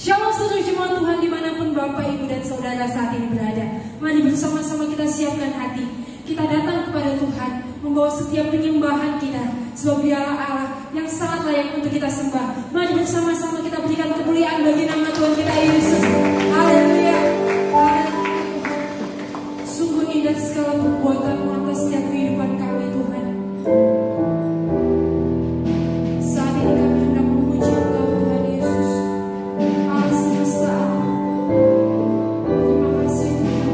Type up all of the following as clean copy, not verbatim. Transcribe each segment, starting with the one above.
Shalom seluruh jemaat Tuhan dimanapun Bapak, Ibu, dan Saudara saat ini berada. Mari bersama-sama kita siapkan hati. Kita datang kepada Tuhan, membawa setiap penyembahan kita. Sebab Dialah Allah yang sangat layak untuk kita sembah. Mari bersama-sama kita berikan kemuliaan bagi nama Tuhan kita Yesus. Haleluya. Sungguh indah segala perbuatan-Mu atas setiap kehidupan kami Tuhan. Saat ini kami hendak memuji Engkau Tuhan Yesus, Allah semesta alam. Terima kasih Tuhan.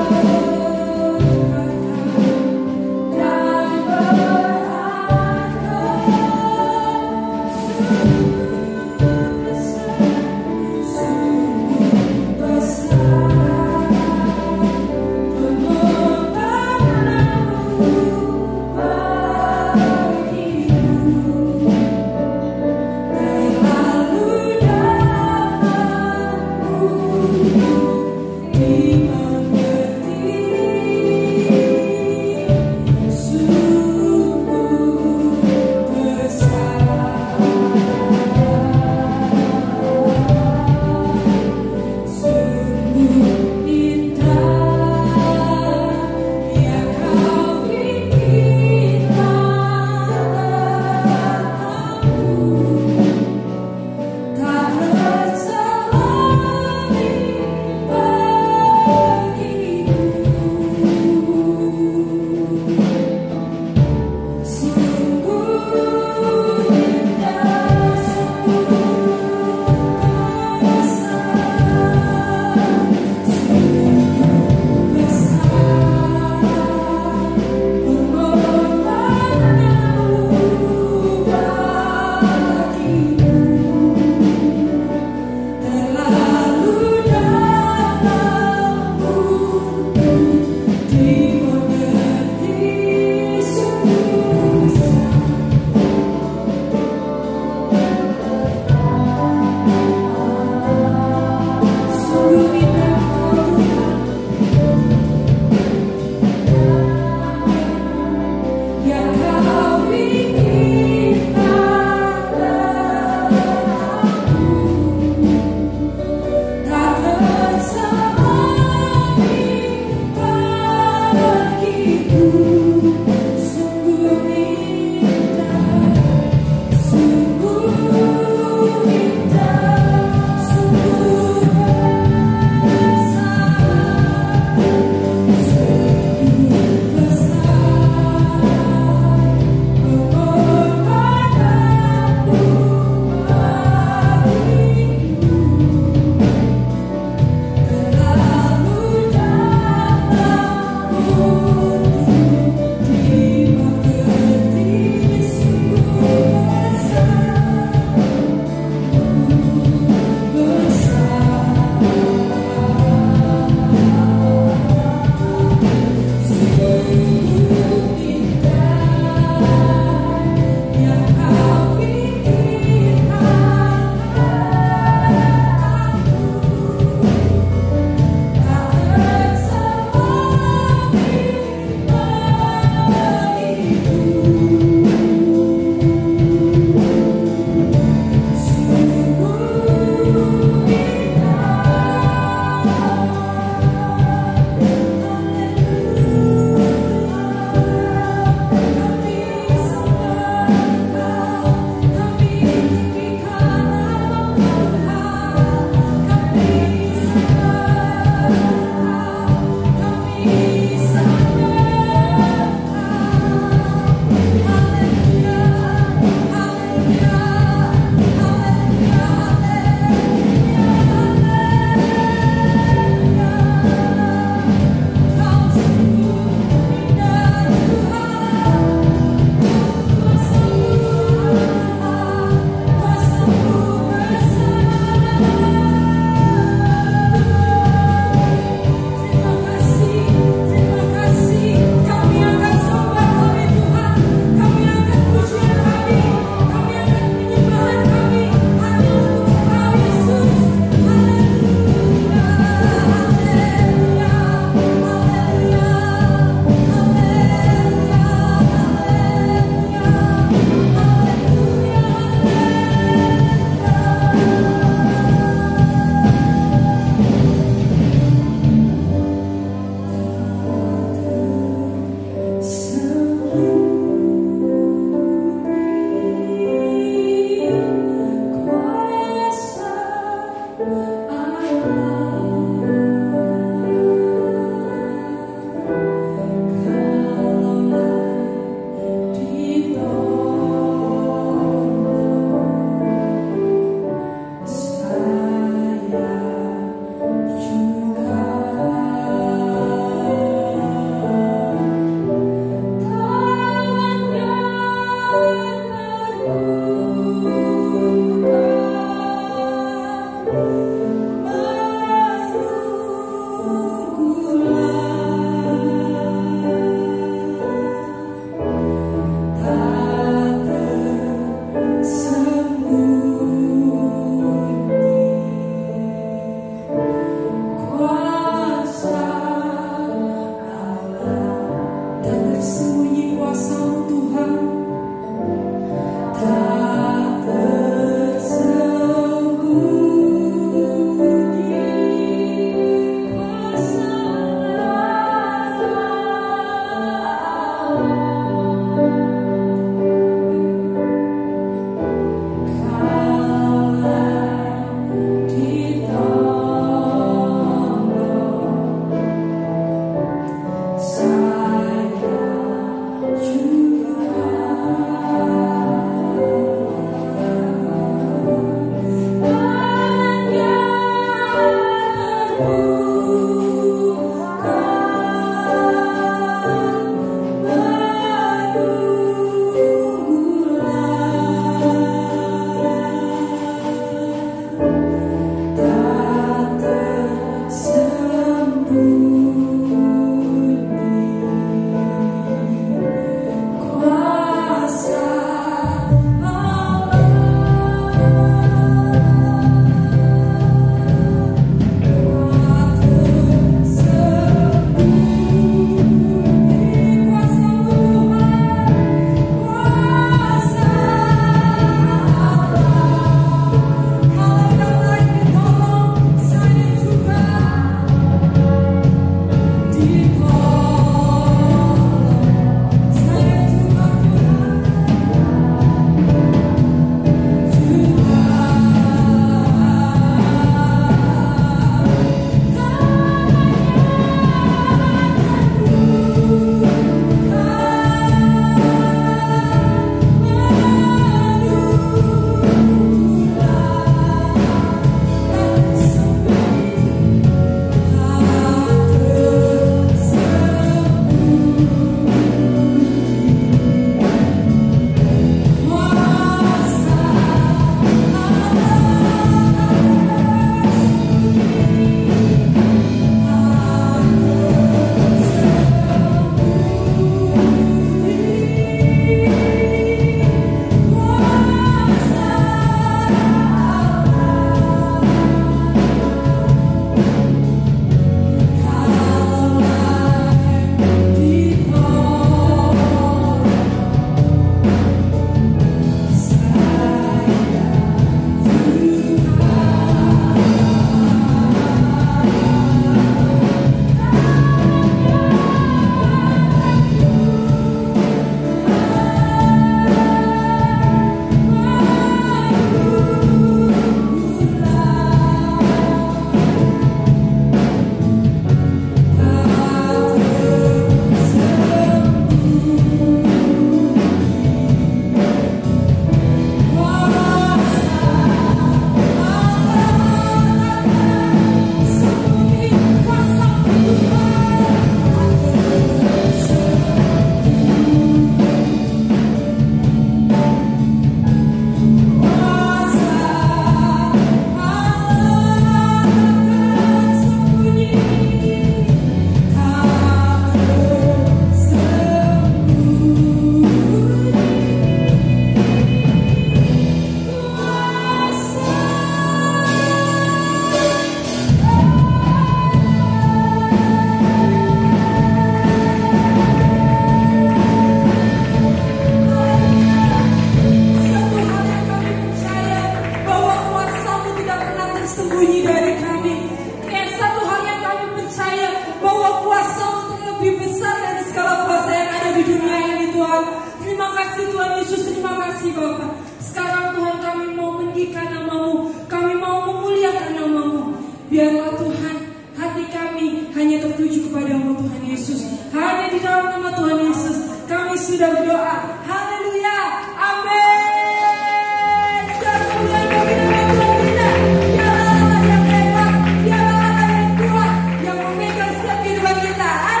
kasih Tuhan Yesus, terima kasih Bapa. Sekarang Tuhan kami mau meninggikan nama-Mu, kami mau memuliakan nama-Mu. Biarlah Tuhan hati kami hanya tertuju kepada-Mu Tuhan Yesus. Hanya di dalam nama Tuhan Yesus kami sudah berdoa. Haleluya, amin. Segala kemuliaan bagi nama Tuhan kita. Dialah Allah yang hebat, dialah Allah yang kuat, yang memegang setiap kehidupan kita. Oh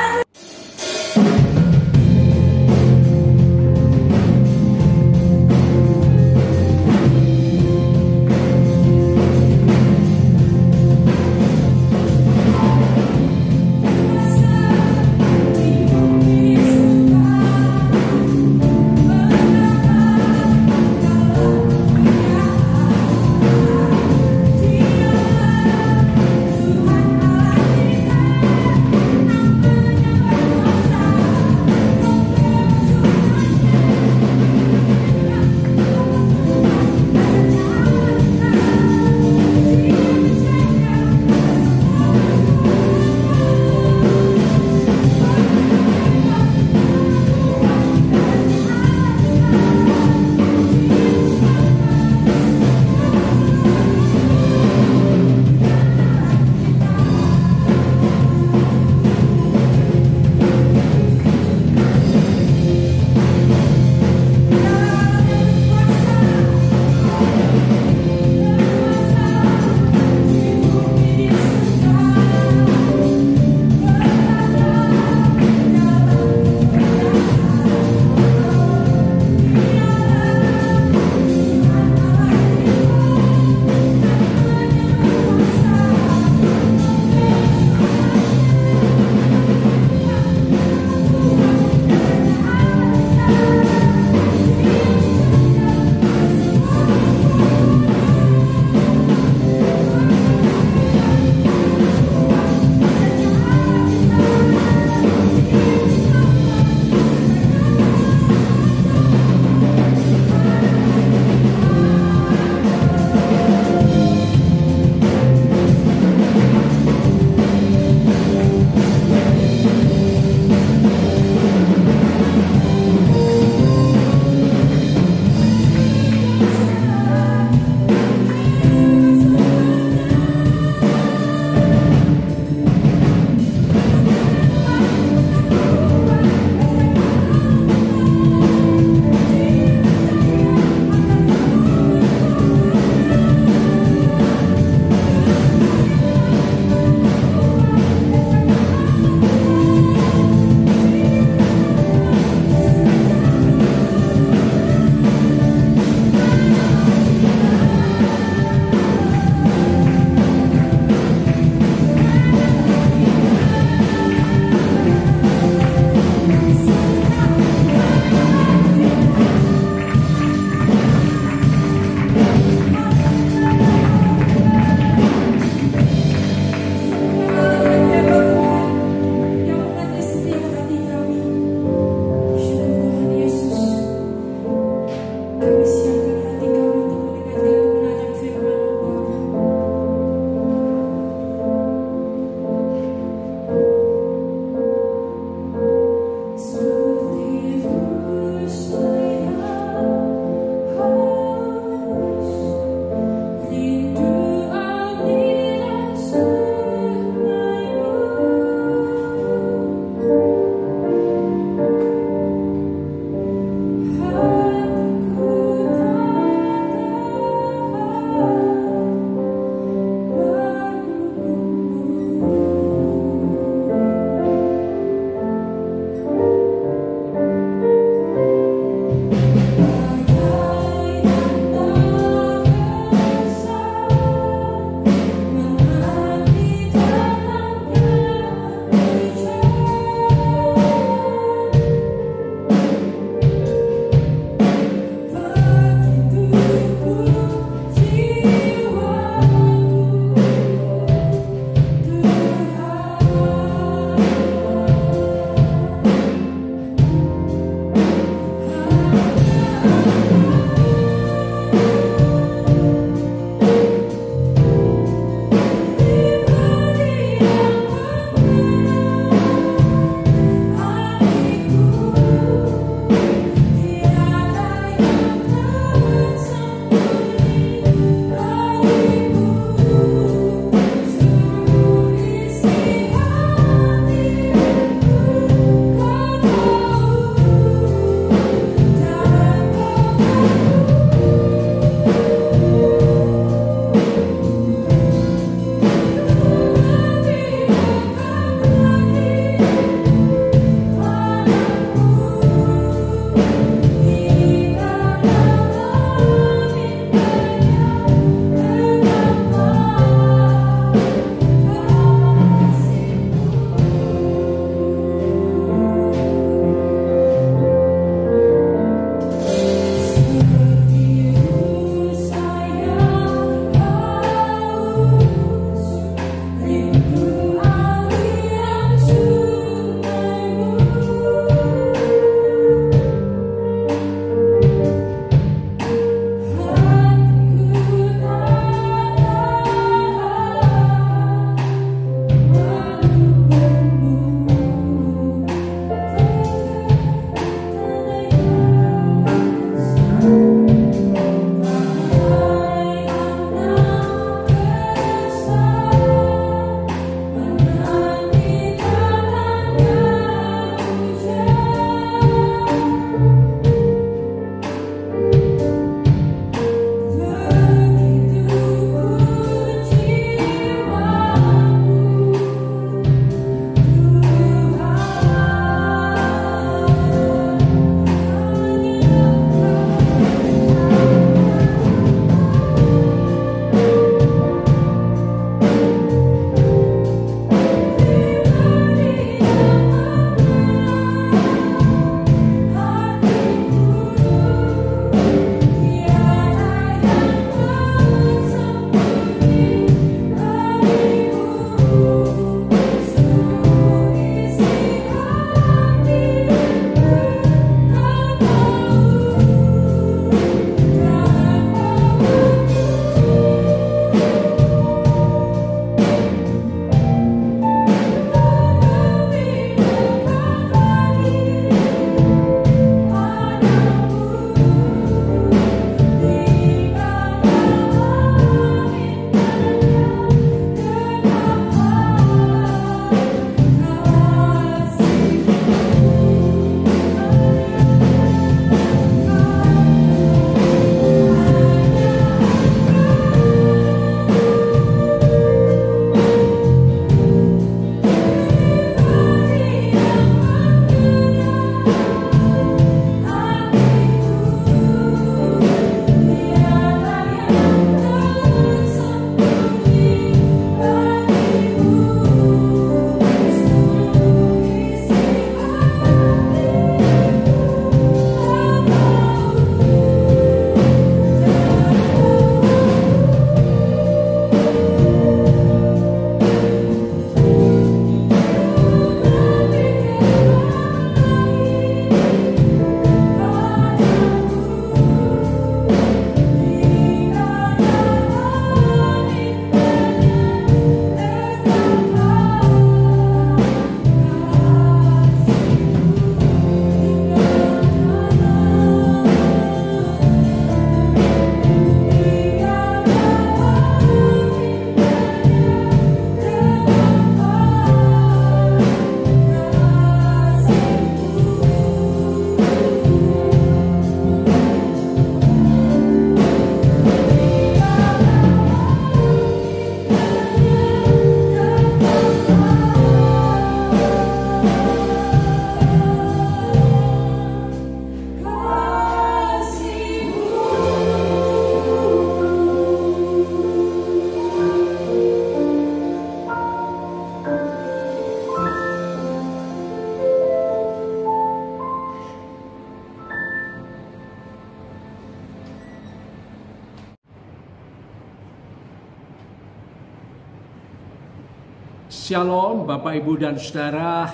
Shalom Bapak Ibu dan Saudara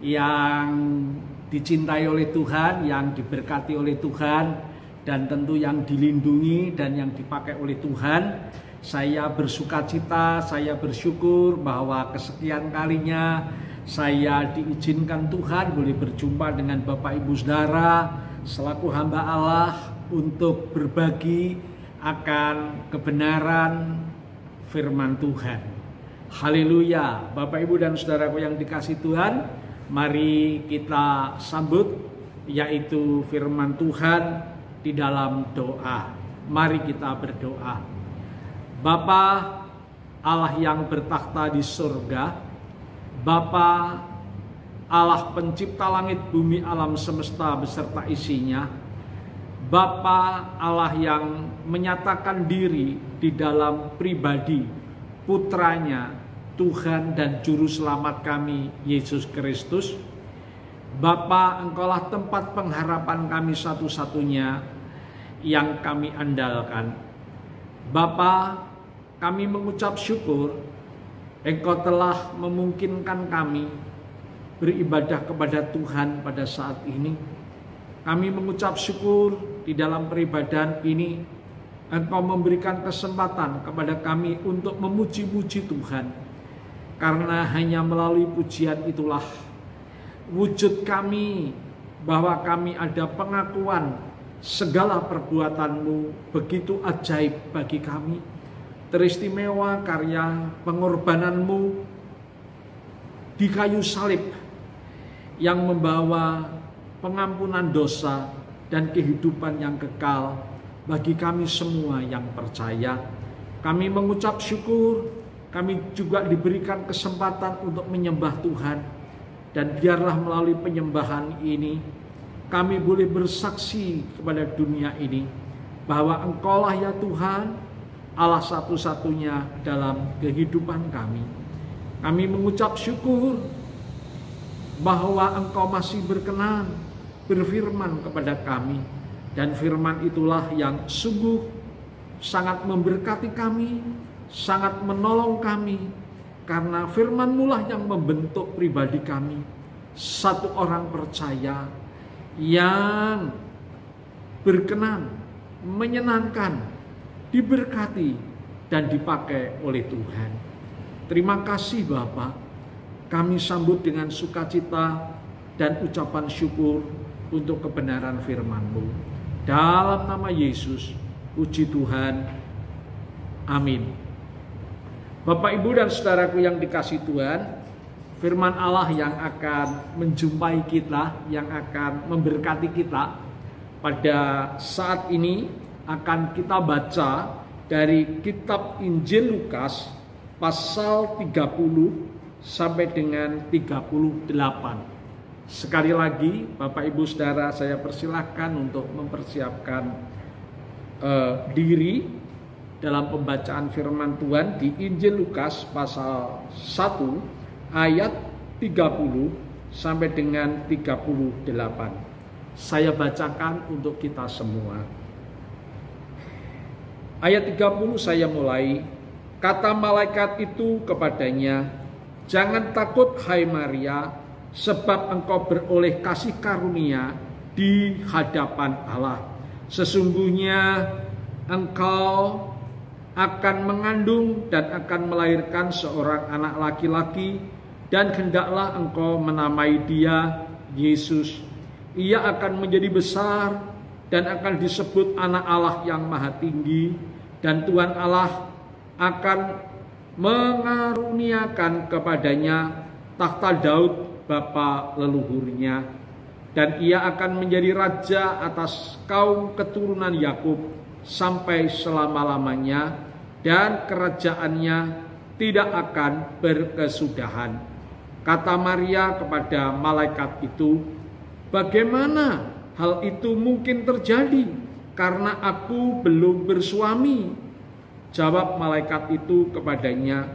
yang dicintai oleh Tuhan, yang diberkati oleh Tuhan, dan tentu yang dilindungi dan yang dipakai oleh Tuhan. Saya bersukacita, saya bersyukur bahwa kesekian kalinya saya diizinkan Tuhan boleh berjumpa dengan Bapak Ibu Saudara selaku hamba Allah untuk berbagi akan kebenaran firman Tuhan. Haleluya. Bapak Ibu dan Saudaraku yang dikasihi Tuhan, mari kita sambut yaitu firman Tuhan di dalam doa. Mari kita berdoa. Bapa Allah yang bertakhta di surga, Bapa Allah pencipta langit bumi alam semesta beserta isinya, Bapa Allah yang menyatakan diri di dalam pribadi putranya Tuhan dan Juru Selamat kami Yesus Kristus. Bapa, Engkaulah tempat pengharapan kami satu-satunya yang kami andalkan. Bapa, kami mengucap syukur Engkau telah memungkinkan kami beribadah kepada Tuhan pada saat ini. Kami mengucap syukur di dalam peribadahan ini Engkau memberikan kesempatan kepada kami untuk memuji-muji Tuhan. Karena hanya melalui pujian itulah wujud kami bahwa kami ada pengakuan segala perbuatan-Mu begitu ajaib bagi kami. Teristimewa karya pengorbanan-Mu di kayu salib yang membawa pengampunan dosa dan kehidupan yang kekal bagi kami semua yang percaya. Kami mengucap syukur, kami juga diberikan kesempatan untuk menyembah Tuhan. Dan biarlah melalui penyembahan ini, kami boleh bersaksi kepada dunia ini, bahwa Engkaulah ya Tuhan, Allah satu-satunya dalam kehidupan kami. Kami mengucap syukur bahwa Engkau masih berkenan berfirman kepada kami. Dan firman itulah yang sungguh sangat memberkati kami, sangat menolong kami. Karena firman-Mu lah yang membentuk pribadi kami. Satu orang percaya yang berkenan, menyenangkan, diberkati, dan dipakai oleh Tuhan. Terima kasih Bapa. Kami sambut dengan sukacita dan ucapan syukur untuk kebenaran firman-Mu. Dalam nama Yesus, puji Tuhan. Amin. Bapak, Ibu, dan Saudaraku yang dikasihi Tuhan, firman Allah yang akan menjumpai kita, yang akan memberkati kita pada saat ini akan kita baca dari kitab Injil Lukas pasal 30 sampai dengan 38. Sekali lagi Bapak Ibu Saudara, saya persilahkan untuk mempersiapkan diri dalam pembacaan firman Tuhan di Injil Lukas pasal 1 ayat 30 sampai dengan 38. Saya bacakan untuk kita semua. Ayat 30 saya mulai. Kata malaikat itu kepadanya, "Jangan takut hai Maria, sebab engkau beroleh kasih karunia di hadapan Allah. Sesungguhnya engkau akan mengandung dan akan melahirkan seorang anak laki-laki, dan hendaklah engkau menamai dia Yesus. Ia akan menjadi besar dan akan disebut anak Allah yang maha tinggi, dan Tuhan Allah akan mengaruniakan kepadanya takhta Daud bapa leluhurnya, dan ia akan menjadi raja atas kaum keturunan Yakub sampai selama-lamanya, dan kerajaannya tidak akan berkesudahan." Kata Maria kepada malaikat itu, "Bagaimana hal itu mungkin terjadi, karena aku belum bersuami?" Jawab malaikat itu kepadanya,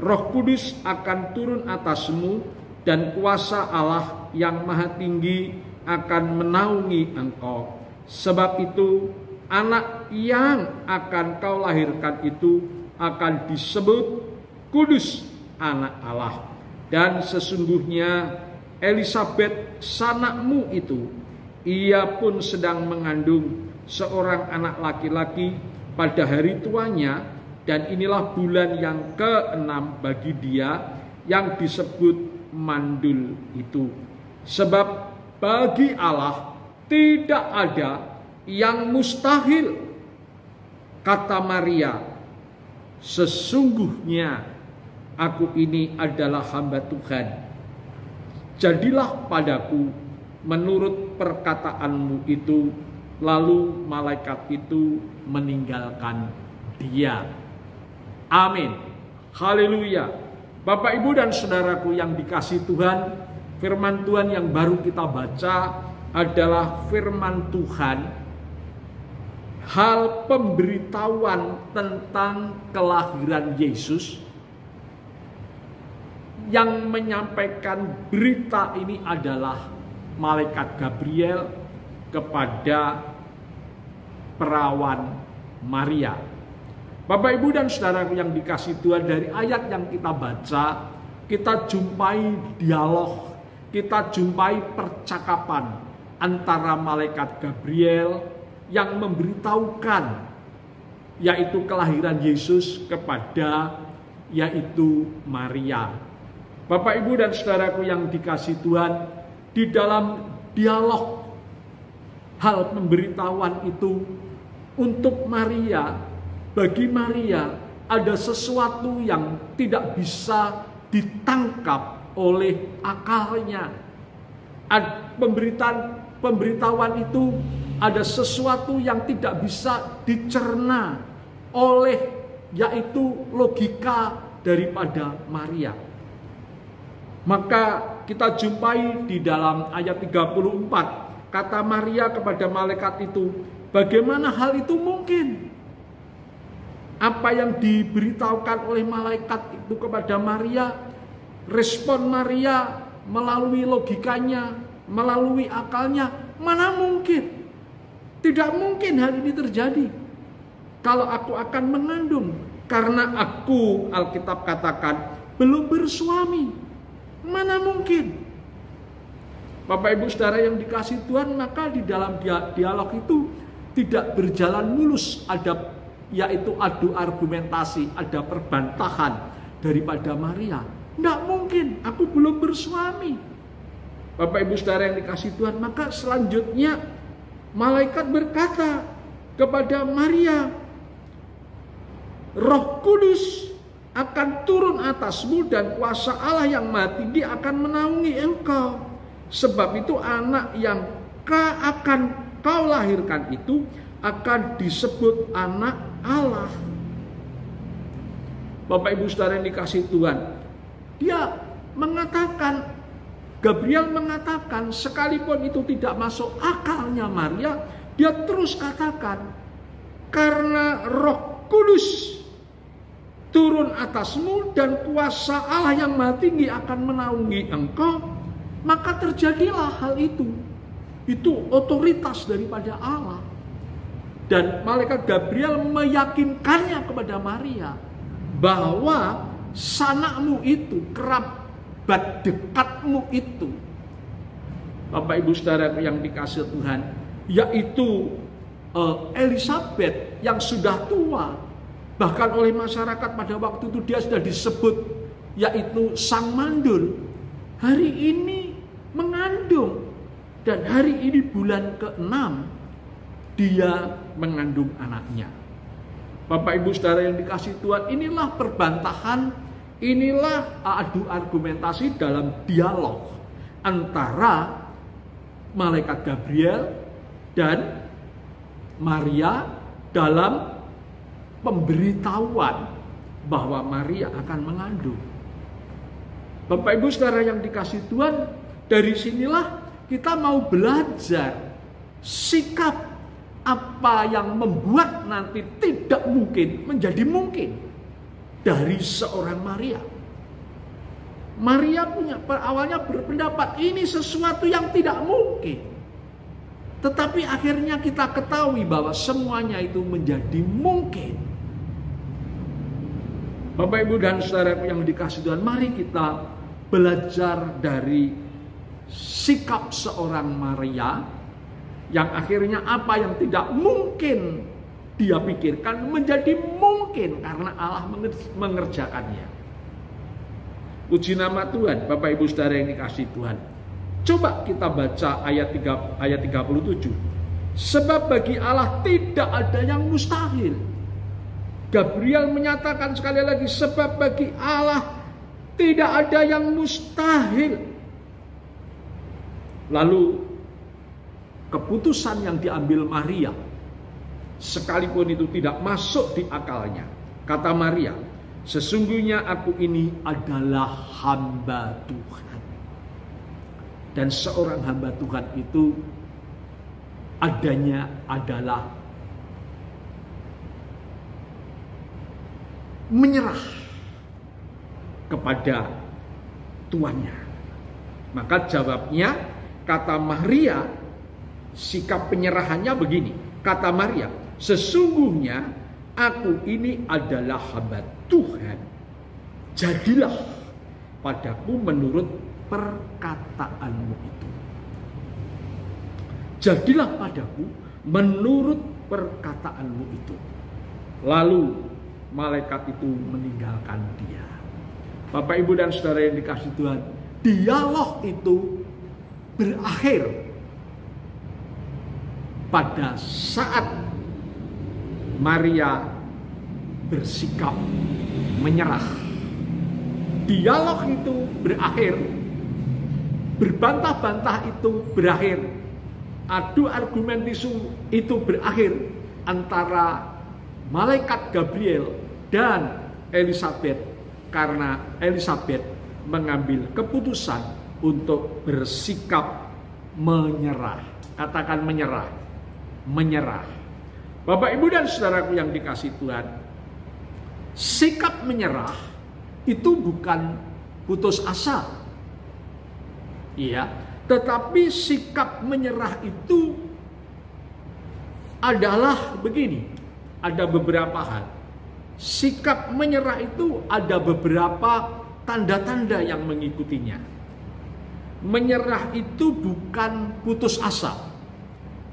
"Roh Kudus akan turun atasmu, dan kuasa Allah yang maha tinggi akan menaungi engkau. Sebab itu anak yang akan kau lahirkan itu akan disebut kudus anak Allah. Dan sesungguhnya Elisabet sanakmu itu, ia pun sedang mengandung seorang anak laki-laki pada hari tuanya, dan inilah bulan yang ke-6 bagi dia yang disebut mandul itu. Sebab bagi Allah tidak ada yang mustahil. Kata Maria, sesungguhnya aku ini adalah hamba Tuhan. Jadilah padaku menurut perkataanmu itu. Lalu malaikat itu meninggalkan dia. Amin. Haleluya. Bapak, Ibu, dan saudaraku yang dikasihi Tuhan, firman Tuhan yang baru kita baca adalah firman Tuhan, hal pemberitahuan tentang kelahiran Yesus. Yang menyampaikan berita ini adalah malaikat Gabriel kepada perawan Maria. Bapak, Ibu, dan saudaraku yang dikasihi Tuhan, dari ayat yang kita baca, kita jumpai dialog, kita jumpai percakapan antara malaikat Gabriel yang memberitahukan yaitu kelahiran Yesus kepada yaitu Maria. Bapak, Ibu, dan saudaraku yang dikasihi Tuhan, di dalam dialog hal pemberitahuan itu untuk Maria, bagi Maria ada sesuatu yang tidak bisa ditangkap oleh akalnya. Pemberitahuan itu ada sesuatu yang tidak bisa dicerna oleh yaitu logika daripada Maria. Maka kita jumpai di dalam ayat 34, kata Maria kepada malaikat itu, bagaimana hal itu mungkin? Apa yang diberitahukan oleh malaikat itu kepada Maria, respon Maria melalui logikanya, melalui akalnya, mana mungkin? Tidak mungkin hal ini terjadi. Kalau aku akan mengandung, karena aku, Alkitab katakan, belum bersuami. Mana mungkin? Bapak, Ibu, saudara yang dikasihi Tuhan, maka di dalam dialog itu tidak berjalan mulus, ada yaitu adu argumentasi, ada perbantahan daripada Maria. Tidak mungkin, aku belum bersuami. Bapak, Ibu, saudara yang dikasihi Tuhan, maka selanjutnya malaikat berkata kepada Maria, Roh Kudus akan turun atasmu dan kuasa Allah yang Maha Tinggi akan menaungi engkau. Sebab itu anak yang akan kau lahirkan itu akan disebut anak Allah. Bapak, Ibu, saudara yang dikasihi Tuhan, dia mengatakan, Gabriel mengatakan, sekalipun itu tidak masuk akalnya Maria, dia terus katakan, karena Roh Kudus turun atasmu dan kuasa Allah yang Maha Tinggi akan menaungi engkau, maka terjadilah hal itu. Itu otoritas daripada Allah. Dan malaikat Gabriel meyakinkannya kepada Maria bahwa sanakmu itu, kerabat dekatmu itu, Bapak, Ibu, saudara yang dikasihi Tuhan, yaitu Elisabet yang sudah tua. Bahkan oleh masyarakat pada waktu itu dia sudah disebut yaitu sang mandul. Hari ini mengandung, dan hari ini bulan ke-6 dia mengandung anaknya. Bapak, Ibu, saudara yang dikasihi Tuhan, inilah perbantahan, inilah adu argumentasi dalam dialog antara malaikat Gabriel dan Maria dalam pemberitahuan bahwa Maria akan mengandung. Bapak, Ibu, saudara yang dikasihi Tuhan, dari sinilah kita mau belajar sikap apa yang membuat nanti tidak mungkin menjadi mungkin dari seorang Maria. Maria awalnya berpendapat ini sesuatu yang tidak mungkin. Tetapi akhirnya kita ketahui bahwa semuanya itu menjadi mungkin. Bapak Ibu dan saudaraku yang dikasihi Tuhan, mari kita belajar dari sikap seorang Maria yang akhirnya apa yang tidak mungkin dia pikirkan menjadi mungkin karena Allah mengerjakannya. Puji nama Tuhan, Bapak Ibu saudara yang dikasihi Tuhan. Coba kita baca ayat 37. Sebab bagi Allah tidak ada yang mustahil. Gabriel menyatakan sekali lagi, sebab bagi Allah tidak ada yang mustahil. Lalu keputusan yang diambil Maria, sekalipun itu tidak masuk di akalnya, kata Maria, sesungguhnya aku ini adalah hamba Tuhan. Dan seorang hamba Tuhan itu adanya adalah menyerah kepada tuannya. Maka jawabnya, kata Maria, sikap penyerahannya begini. Kata Maria, sesungguhnya aku ini adalah hamba Tuhan. Jadilah padaku menurut perkataanmu itu. Jadilah padaku menurut perkataanmu itu. Lalu malaikat itu meninggalkan dia. Bapak, Ibu, dan saudara yang dikasihi Tuhan, dialog itu berakhir pada saat Maria bersikap menyerah. Dialog itu berakhir, berbantah-bantah itu berakhir, adu argumentasi itu berakhir antara malaikat Gabriel dan Elizabeth, karena Elizabeth mengambil keputusan untuk bersikap menyerah. Katakan menyerah. Menyerah. Bapak, Ibu, dan saudaraku yang dikasihi Tuhan, sikap menyerah itu bukan putus asa. Iya, tetapi sikap menyerah itu adalah begini. Ada beberapa hal. Sikap menyerah itu ada beberapa tanda-tanda yang mengikutinya. Menyerah itu bukan putus asa,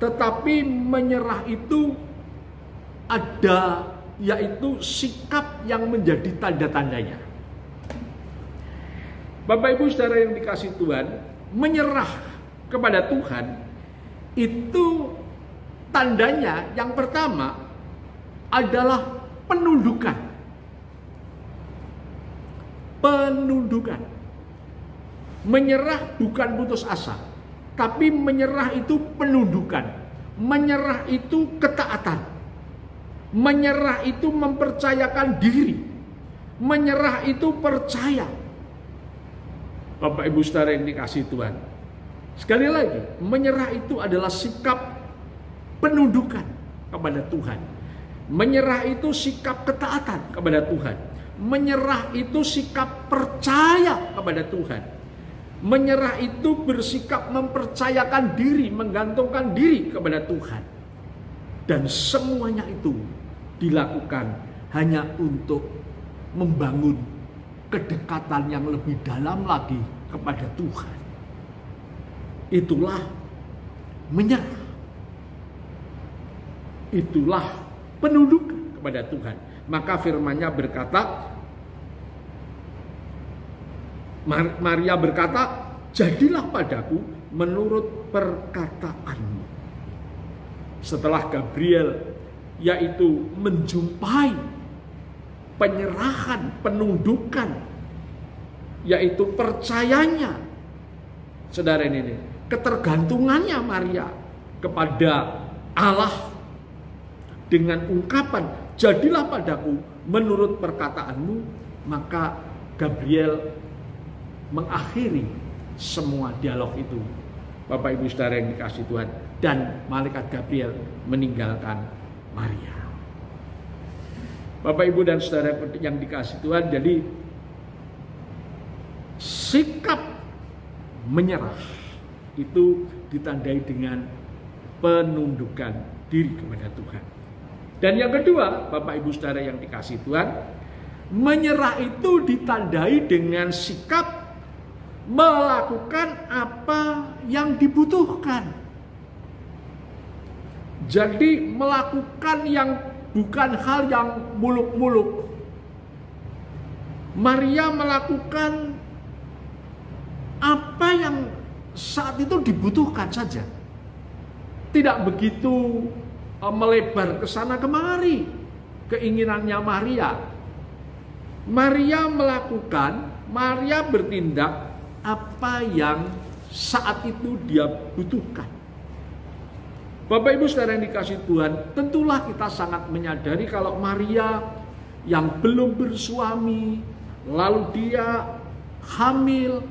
tetapi menyerah itu ada, yaitu sikap yang menjadi tanda-tandanya. Bapak, Ibu, saudara yang dikasihi Tuhan, menyerah kepada Tuhan itu tandanya yang pertama adalah penundukan. Penundukan. Menyerah bukan putus asa, tapi menyerah itu penundukan. Menyerah itu ketaatan. Menyerah itu mempercayakan diri. Menyerah itu percaya. Bapak, Ibu, saudara yang dikasihi Tuhan, sekali lagi, menyerah itu adalah sikap penundukan kepada Tuhan. Menyerah itu sikap ketaatan kepada Tuhan. Menyerah itu sikap percaya kepada Tuhan. Menyerah itu bersikap mempercayakan diri, menggantungkan diri kepada Tuhan. Dan semuanya itu dilakukan hanya untuk membangun kedekatan yang lebih dalam lagi kepada Tuhan. Itulah menyerah. Itulah penundukan kepada Tuhan. Maka firman-Nya berkata, Maria berkata, jadilah padaku menurut perkataanmu. Setelah Gabriel, yaitu menjumpai penyerahan, penundukan, yaitu percayanya, saudara ini, ketergantungannya Maria kepada Allah dengan ungkapan, jadilah padaku menurut perkataanmu, maka Gabriel mengakhiri semua dialog itu. Bapak, Ibu, saudara yang dikasihi Tuhan, dan malaikat Gabriel meninggalkan Maria. Bapak, Ibu, dan saudara yang dikasihi Tuhan, jadi sikap menyerah itu ditandai dengan penundukan diri kepada Tuhan. Dan yang kedua, Bapak, Ibu, saudara yang dikasihi Tuhan, Menyerah itu ditandai dengan sikap melakukan apa yang dibutuhkan. Jadi melakukan yang bukan hal yang muluk-muluk. Maria melakukan apa yang saat itu dibutuhkan saja. Tidak begitu melebar ke sana kemari keinginannya Maria. Maria bertindak apa yang saat itu dia butuhkan. Bapak Ibu saudara yang dikasihi Tuhan, tentulah kita sangat menyadari kalau Maria yang belum bersuami, lalu dia hamil,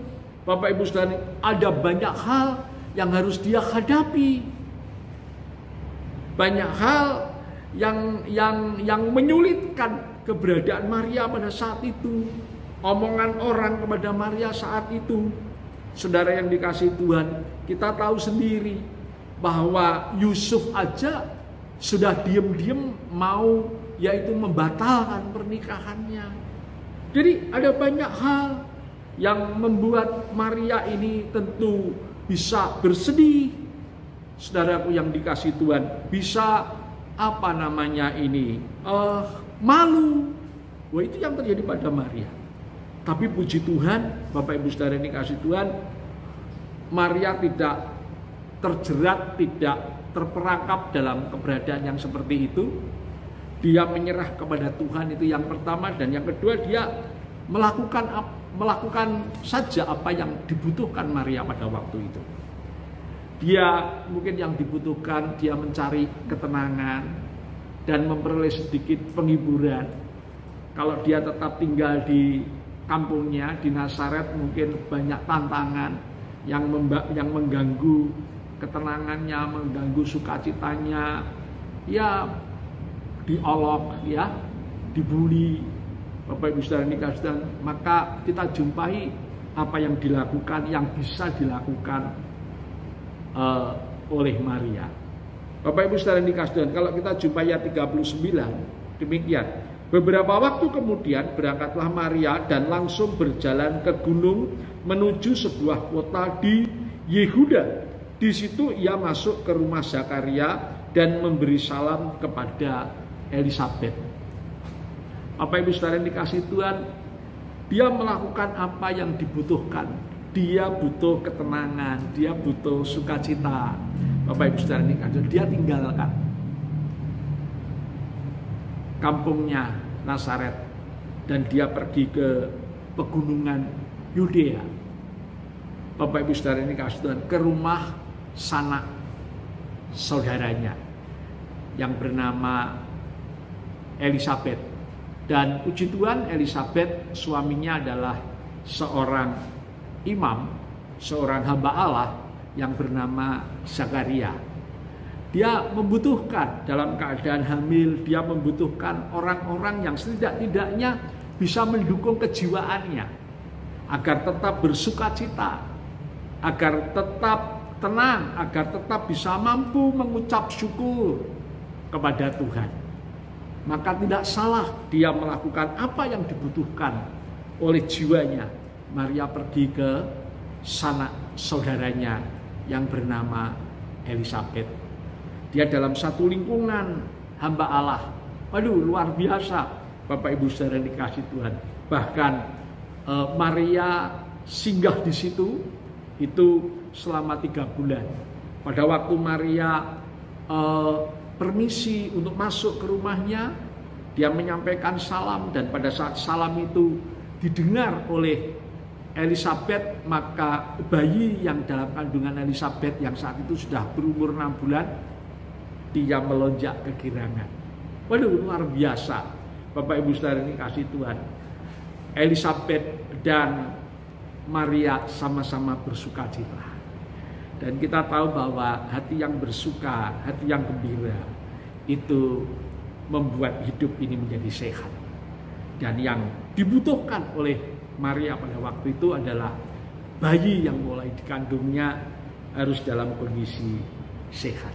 Bapak Ibu saudara, ada banyak hal yang harus dia hadapi. Banyak hal yang menyulitkan keberadaan Maria pada saat itu. Omongan orang kepada Maria saat itu. Saudara yang dikasihi Tuhan, kita tahu sendiri bahwa Yusuf aja sudah diam-diam mau yaitu membatalkan pernikahannya. Jadi ada banyak hal yang membuat Maria ini tentu bisa bersedih. Saudaraku yang dikasihi Tuhan, bisa malu. Wah, itu yang terjadi pada Maria. Tapi puji Tuhan, Bapak Ibu saudara yang dikasihi Tuhan, Maria tidak terjerat, tidak terperangkap dalam keberadaan yang seperti itu. Dia menyerah kepada Tuhan, itu yang pertama. Dan yang kedua, dia melakukan saja apa yang dibutuhkan Maria pada waktu itu. Dia mungkin yang dibutuhkan, dia mencari ketenangan dan memperoleh sedikit penghiburan. Kalau dia tetap tinggal di kampungnya, di Nazaret, mungkin banyak tantangan yang mengganggu ketenangannya, mengganggu sukacitanya. Ya, diolok, ya, dibully. Bapak Ibu saudara dikasihi, maka kita jumpai apa yang dilakukan, yang bisa dilakukan oleh Maria. Bapak Ibu saudara dikasihi, kalau kita jumpai ayat 39, demikian. Beberapa waktu kemudian berangkatlah Maria dan langsung berjalan ke gunung menuju sebuah kota di Yehuda. Di situ ia masuk ke rumah Zakaria dan memberi salam kepada Elisabet. Bapak Ibu saudara yang dikasihi Tuhan, dia melakukan apa yang dibutuhkan. Dia butuh ketenangan, dia butuh sukacita. Bapak Ibu saudara yang dikasihi, dia tinggalkan kampungnya Nazaret dan dia pergi ke pegunungan Yudea. Bapak Ibu saudara yang dikasihi Tuhan, ke rumah sanak saudaranya yang bernama Elisabet. Dan puji Tuhan, Elisabet suaminya adalah seorang imam, seorang hamba Allah yang bernama Zakaria. Dia membutuhkan dalam keadaan hamil, dia membutuhkan orang-orang yang setidak-tidaknya bisa mendukung kejiwaannya agar tetap bersukacita, agar tetap tenang, agar tetap bisa mampu mengucap syukur kepada Tuhan. Maka tidak salah dia melakukan apa yang dibutuhkan oleh jiwanya. Maria pergi ke sanak saudaranya yang bernama Elisabet. Dia dalam satu lingkungan hamba Allah. Waduh, luar biasa Bapak Ibu saudara dikasihi Tuhan. Bahkan Maria singgah di situ itu selama 3 bulan. Pada waktu Maria permisi untuk masuk ke rumahnya, dia menyampaikan salam, dan pada saat salam itu didengar oleh Elisabet, maka bayi yang dalam kandungan Elisabet yang saat itu sudah berumur 6 bulan, dia melonjak kegirangan. Waduh, luar biasa Bapak Ibu saudara ini kasih Tuhan. Elisabet dan Maria sama-sama bersukacita. Dan kita tahu bahwa hati yang bersuka, hati yang gembira, itu membuat hidup ini menjadi sehat. Dan yang dibutuhkan oleh Maria pada waktu itu adalah bayi yang mulai dikandungnya harus dalam kondisi sehat.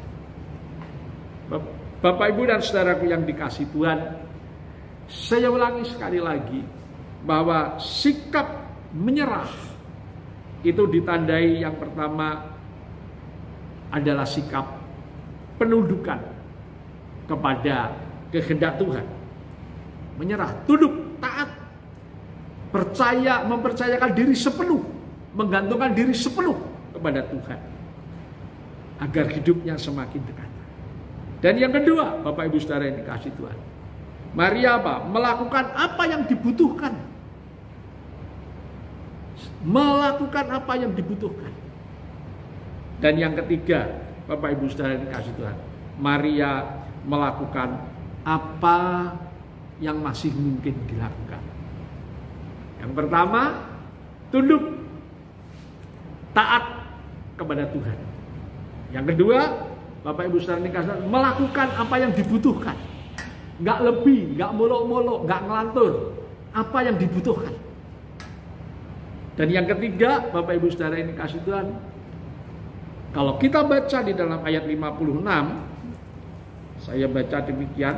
Bapak Ibu dan saudaraku yang dikasihi Tuhan, Saya ulangi sekali lagi bahwa sikap menyerah itu ditandai yang pertama adalah sikap penundukan kepada kehendak Tuhan. Menyerah, tunduk, taat, percaya, mempercayakan diri sepenuh, menggantungkan diri sepenuh kepada Tuhan agar hidupnya semakin dekat. Dan yang kedua, Bapak Ibu Saudara yang dikasihi Tuhan, Maria apa? Melakukan apa yang dibutuhkan. Melakukan apa yang dibutuhkan. Dan yang ketiga, Bapak Ibu Saudara yang dikasihi Tuhan, Maria melakukan apa yang masih mungkin dilakukan. Yang pertama, tunduk, taat kepada Tuhan. Yang kedua, Bapak Ibu Saudara dikasihi, melakukan apa yang dibutuhkan. Nggak lebih, nggak molok-molok, nggak ngelantur. Apa yang dibutuhkan. Dan yang ketiga, Bapak Ibu Saudara yang dikasihi Tuhan, kalau kita baca di dalam ayat 56, saya baca demikian,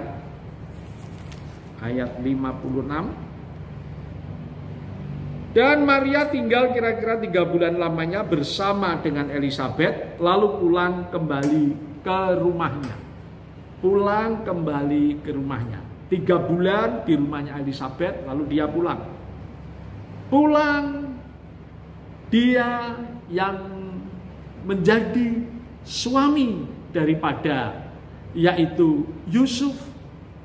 ayat 56. Dan Maria tinggal kira-kira 3 bulan lamanya bersama dengan Elisabet, lalu pulang kembali ke rumahnya. Pulang kembali ke rumahnya. 3 bulan di rumahnya Elisabet, lalu dia pulang. Pulang, dia yang menjadi suami daripada, yaitu Yusuf.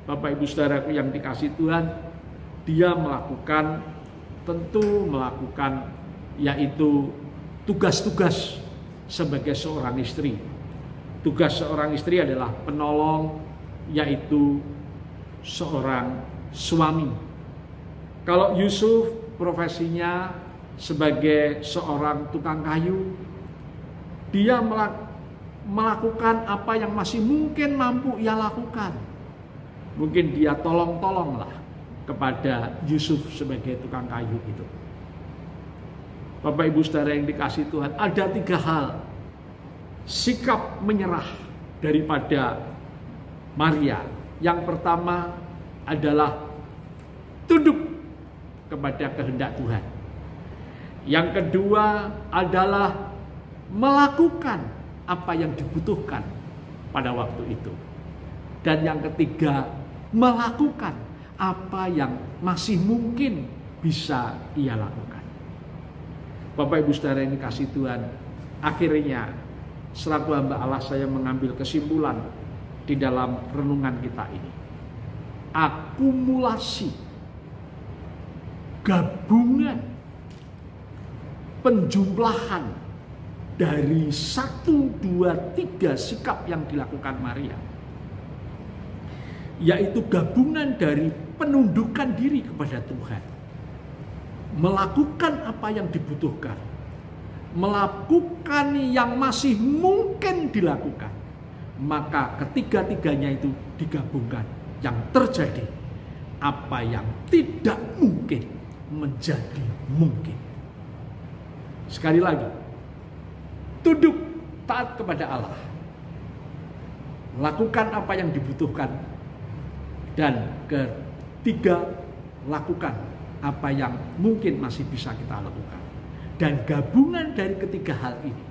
Bapak Ibu Saudaraku yang dikasihi Tuhan, dia melakukan, yaitu tugas-tugas sebagai seorang istri. Tugas seorang istri adalah penolong, yaitu seorang suami. Kalau Yusuf profesinya sebagai seorang tukang kayu, dia melakukan apa yang masih mungkin mampu ia lakukan. Mungkin dia tolong-tolonglah kepada Yusuf sebagai tukang kayu itu. Bapak Ibu Saudara yang dikasihi Tuhan, ada 3 hal sikap menyerah daripada Maria. Yang pertama adalah tunduk kepada kehendak Tuhan. Yang kedua adalah melakukan apa yang dibutuhkan pada waktu itu. Dan yang ketiga, melakukan apa yang masih mungkin bisa ia lakukan. Bapak Ibu Saudara yang dikasihi Tuhan, akhirnya selaku hamba Allah saya mengambil kesimpulan di dalam renungan kita ini. Akumulasi, gabungan, penjumlahan dari 1, 2, 3 sikap yang dilakukan Maria, yaitu gabungan dari penundukan diri kepada Tuhan, melakukan apa yang dibutuhkan, melakukan yang masih mungkin dilakukan, maka ketiga-tiganya itu digabungkan, yang terjadi apa yang tidak mungkin menjadi mungkin. Sekali lagi, tunduk taat kepada Allah, lakukan apa yang dibutuhkan, dan ketiga, lakukan apa yang mungkin masih bisa kita lakukan. Dan gabungan dari ketiga hal ini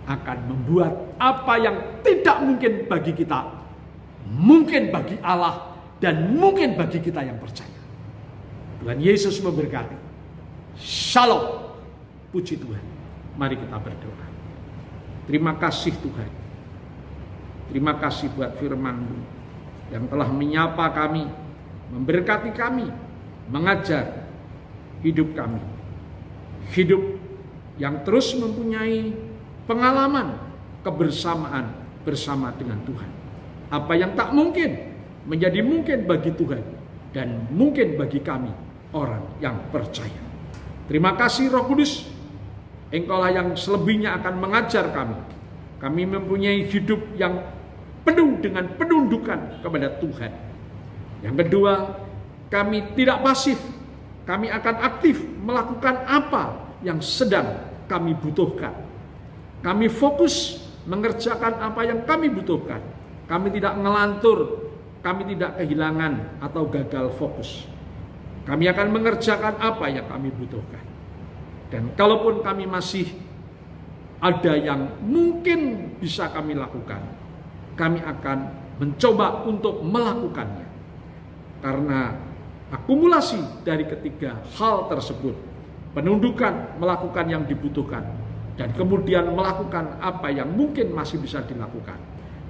akan membuat apa yang tidak mungkin bagi kita mungkin bagi Allah dan mungkin bagi kita yang percaya. Tuhan Yesus memberkati. Shalom. Puji Tuhan. Mari kita berdoa. Terima kasih Tuhan. Terima kasih buat firman-Mu yang telah menyapa kami, memberkati kami, mengajar hidup kami. Hidup yang terus mempunyai pengalaman kebersamaan bersama dengan Tuhan. Apa yang tak mungkin menjadi mungkin bagi Tuhan dan mungkin bagi kami orang yang percaya. Terima kasih Roh Kudus, Engkaulah yang selebihnya akan mengajar kami. Kami mempunyai hidup yang penuh dengan penundukan kepada Tuhan. Yang kedua, kami tidak pasif. Kami akan aktif melakukan apa yang sedang kami butuhkan. Kami fokus mengerjakan apa yang kami butuhkan. Kami tidak ngelantur, kami tidak kehilangan atau gagal fokus. Kami akan mengerjakan apa yang kami butuhkan. Dan kalaupun kami masih ada yang mungkin bisa kami lakukan, kami akan mencoba untuk melakukannya. Karena akumulasi dari ketiga hal tersebut, penundukan, melakukan yang dibutuhkan, dan kemudian melakukan apa yang mungkin masih bisa dilakukan.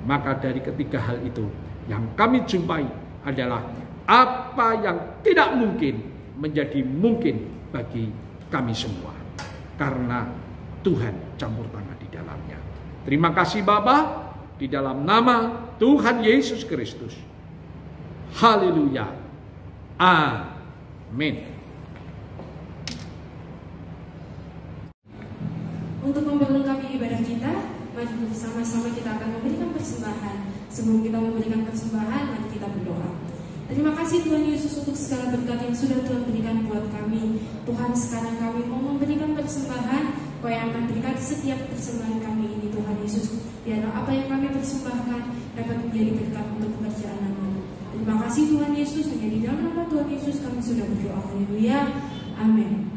Maka dari ketiga hal itu, yang kami jumpai adalah apa yang tidak mungkin menjadi mungkin bagi kami semua. Karena Tuhan campur tangan di dalamnya. Terima kasih Bapa, di dalam nama Tuhan Yesus Kristus. Haleluya. Amin. Untuk memperlengkapi ibadah kita, mari bersama-sama kita akan memberikan persembahan. Sebelum kita memberikan persembahan, mari kita berdoa. Terima kasih Tuhan Yesus untuk segala berkat yang sudah Tuhan berikan buat kami. Tuhan, sekarang kami mau memberikan persembahan, Kau yang akan berkati setiap persembahan kami ini, Tuhan Yesus. Biarlah apa yang kami persembahkan dapat menjadi berkat untuk pekerjaan nama-Mu. Terima kasih Tuhan Yesus, hanya di dalam nama Tuhan Yesus kami sudah berdoa. Haleluya. Amin.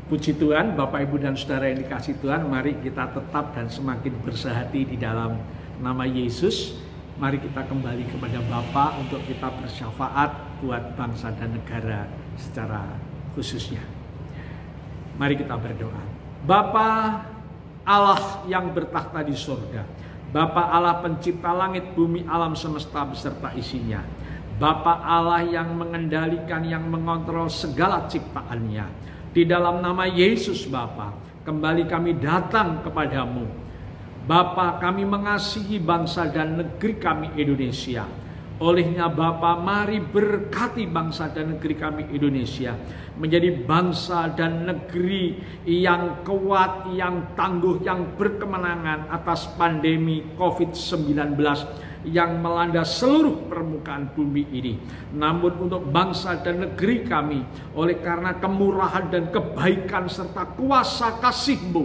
Puji Tuhan, Bapak, Ibu, dan Saudara yang dikasih Tuhan, mari kita tetap dan semakin bersehati di dalam nama Yesus. Mari kita kembali kepada Bapa untuk kita bersyafaat buat bangsa dan negara secara khususnya. Mari kita berdoa. Bapa Allah yang bertakhta di surga, Bapa Allah pencipta langit, bumi, alam semesta beserta isinya, Bapa Allah yang mengendalikan, yang mengontrol segala ciptaannya. Di dalam nama Yesus Bapa, kembali kami datang kepadamu. Bapa, kami mengasihi bangsa dan negeri kami Indonesia. Olehnya Bapa, mari berkati bangsa dan negeri kami Indonesia menjadi bangsa dan negeri yang kuat, yang tangguh, yang berkemenangan atas pandemi COVID-19 yang melanda seluruh permukaan bumi ini. Namun untuk bangsa dan negeri kami, oleh karena kemurahan dan kebaikan serta kuasa kasih-Mu,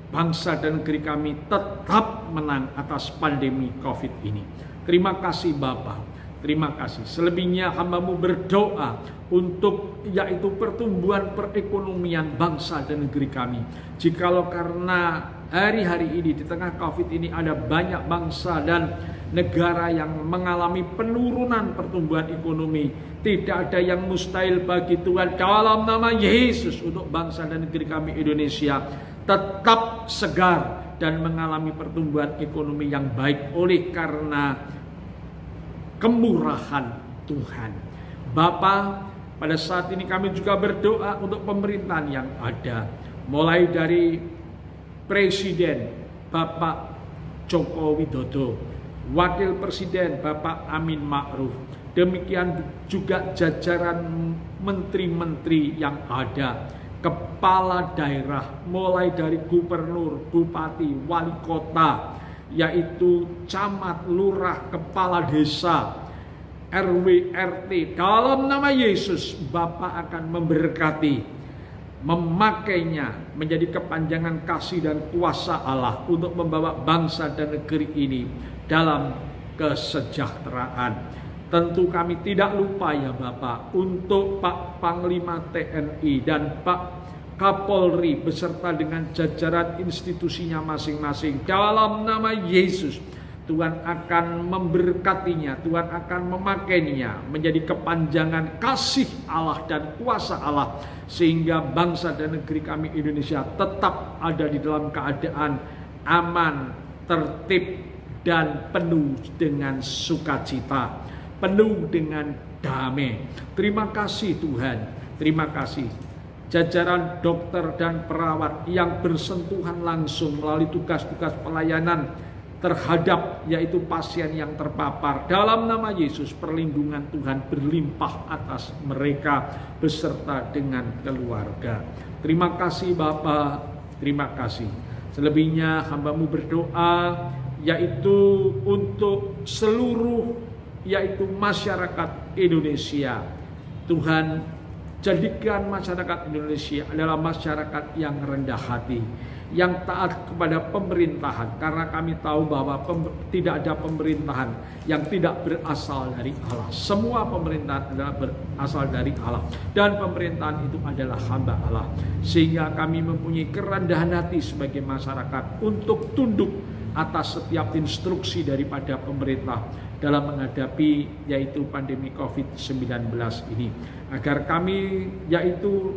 bangsa dan negeri kami tetap menang atas pandemi COVID ini. Terima kasih Bapa. Terima kasih. Selebihnya hamba-Mu berdoa untuk yaitu pertumbuhan perekonomian bangsa dan negeri kami. Jikalau karena hari-hari ini di tengah COVID ini ada banyak bangsa dan negara yang mengalami penurunan pertumbuhan ekonomi, tidak ada yang mustahil bagi Tuhan. Dalam nama Yesus, untuk bangsa dan negeri kami Indonesia tetap segar dan mengalami pertumbuhan ekonomi yang baik oleh karena kemurahan Tuhan. Bapa, pada saat ini kami juga berdoa untuk pemerintahan yang ada, mulai dari Presiden Bapak Joko Widodo, Wakil Presiden Bapak Amin Ma'ruf, demikian juga jajaran menteri-menteri yang ada, kepala daerah, mulai dari gubernur, bupati, wali kota, yaitu camat, lurah, kepala desa, RW, RT. Dalam nama Yesus, Bapa akan memberkati, memakainya menjadi kepanjangan kasih dan kuasa Allah untuk membawa bangsa dan negeri ini dalam kesejahteraan. Tentu kami tidak lupa ya Bapak, untuk Pak Panglima TNI dan Pak Kapolri beserta dengan jajaran institusinya masing-masing. Dalam nama Yesus, Tuhan akan memberkatinya, Tuhan akan memakainya menjadi kepanjangan kasih Allah dan kuasa Allah, sehingga bangsa dan negeri kami Indonesia tetap ada di dalam keadaan aman, tertib, dan penuh dengan sukacita, penuh dengan damai. Terima kasih Tuhan, terima kasih jajaran dokter dan perawat yang bersentuhan langsung melalui tugas-tugas pelayanan terhadap yaitu pasien yang terpapar. Dalam nama Yesus, perlindungan Tuhan berlimpah atas mereka beserta dengan keluarga. Terima kasih Bapa, terima kasih. Selebihnya hamba-Mu berdoa yaitu untuk seluruh yaitu masyarakat Indonesia. Tuhan, jadikan masyarakat Indonesia adalah masyarakat yang rendah hati, yang taat kepada pemerintahan, karena kami tahu bahwa tidak ada pemerintahan yang tidak berasal dari Allah. Semua pemerintahan adalah berasal dari Allah, dan pemerintahan itu adalah hamba Allah. Sehingga kami mempunyai kerendahan hati sebagai masyarakat untuk tunduk atas setiap instruksi daripada pemerintah dalam menghadapi yaitu pandemi COVID-19 ini, agar kami yaitu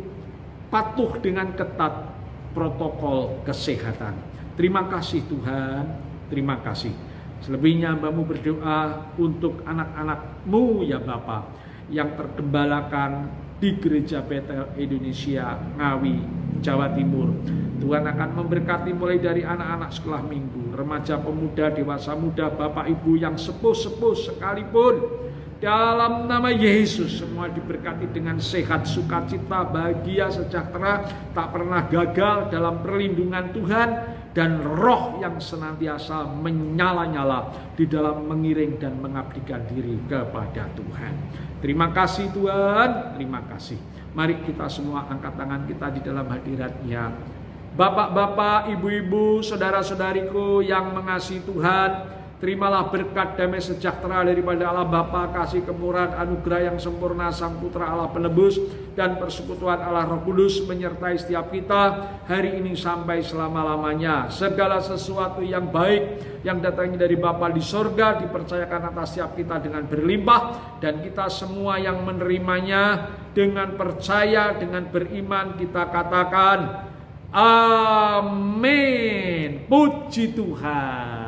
patuh dengan ketat protokol kesehatan. Terima kasih Tuhan, terima kasih. Selebihnya hamba-Mu berdoa untuk anak-anak-Mu ya Bapa, yang tergembalakan di Gereja Betel Indonesia Ngawi, Jawa Timur. Tuhan akan memberkati mulai dari anak-anak sekolah minggu, remaja, pemuda, dewasa muda, bapak ibu yang sepuh-sepuh sekalipun. Dalam nama Yesus, semua diberkati dengan sehat, sukacita, bahagia, sejahtera, tak pernah gagal dalam perlindungan Tuhan, dan roh yang senantiasa menyala-nyala di dalam mengiring dan mengabdikan diri kepada Tuhan. Terima kasih Tuhan, terima kasih. Mari kita semua angkat tangan kita di dalam hadirat-Nya. Bapak-bapak, ibu-ibu, saudara-saudariku yang mengasihi Tuhan, terimalah berkat damai sejahtera daripada Allah Bapa, kasih kemurahan anugerah yang sempurna Sang Putra Allah Penebus, dan persekutuan Allah Roh Kudus menyertai setiap kita hari ini sampai selama-lamanya. Segala sesuatu yang baik yang datangnya dari Bapa di sorga dipercayakan atas setiap kita dengan berlimpah, dan kita semua yang menerimanya dengan percaya, dengan beriman, kita katakan amin. Puji Tuhan.